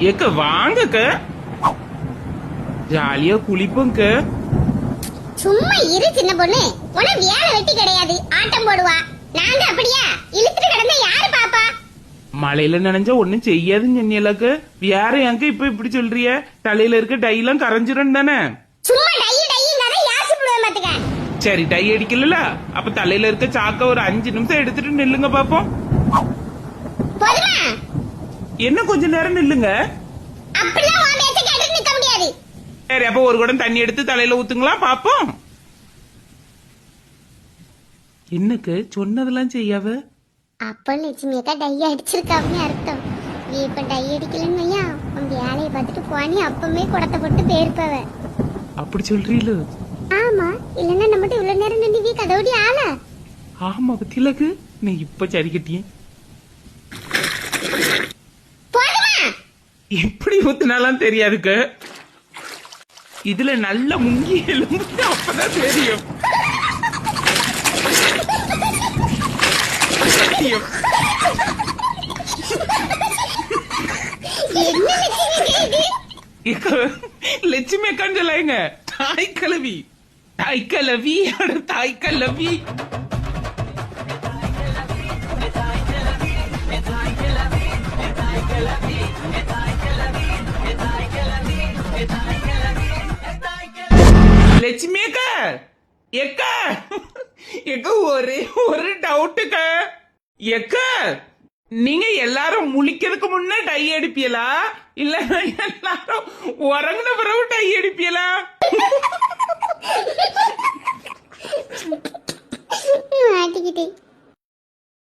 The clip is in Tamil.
ஏக்க வாங்கக்க, ஜாலியா குளிப்போங்க. சும்மா இரு சின்ன பொண்ணு, உன வேலை வெட்டி கிடையாது, ஆட்டம் போடுவா. நாங்க அப்படியா இழுத்துட்டு கிடந்தா யாரு பாப்பா? மழையில நினைஞ்சா ஒண்ணும் செய்யாதுன்னு சொன்னியலாக்க, வேற எங்க இப்ப இப்படி சொல்றிய? தலையில இருக்க டை எல்லாம் கரைஞ்சிரும் தானே. சும்மா டைங்காத யாசி புடுவேன் பாத்துக்க. சரி, டை அடிக்கல, அப்ப தலையில இருக்க சாக்க ஒரு 5 நிமிஷம் எடுத்துட்டு நில்லுங்க பாப்போம். போதுமா? என்ன கொஞ்ச நேரம் நில்லுங்க. அப்படிலாம் உன் பேச்ச கேட்டு நிக்க முடியாது. சரி, அப்ப ஒரு குடம் தண்ணி எடுத்து தலையில ஊத்துங்களா பாப்போம். என்னக்கு சொன்னதெல்லாம் செய்யாவ? அப்ப லட்சுமி அக்கா டை அடிச்சிருக்கான்னு அர்த்தம். நீ இப்ப டை அடிக்கலன்னு உன் வேலையை பார்த்துட்டு போனி அப்பமே குடத்தை போட்டு போயிருப்பவ. அப்படி சொல்றீல? ஆமா, இல்லன்னா நம்மகிட்ட இவ்வளவு நேரம் நின்று கதவுடி ஆள. ஆமா பத்திலக்கு, நீ இப்ப சரி கட்டிய. போதுமா? எப்படி ஊத்துனாலும் தெரியாதுக்கு. இதுல நல்ல முங்கி எலும்பு அப்பதான் தெரியும். லட்சுமி அக்கான்னு சொல்லாங்க. தாய் கலவி, தாய் கலவி, தாய் கலவி. லட்சுமி அக்கா, எக்கா எக்கா ஒரு டவுட்டுக்க. எக்கா, நீங்க எல்லாரும் முழிக்கிறதுக்கு முன்ன டை அடிப்பீங்களா, இல்ல எல்லாரும் உறங்கின பிறகு டை அடிப்பீங்களா? மாட்டிக்கிட்டேன்.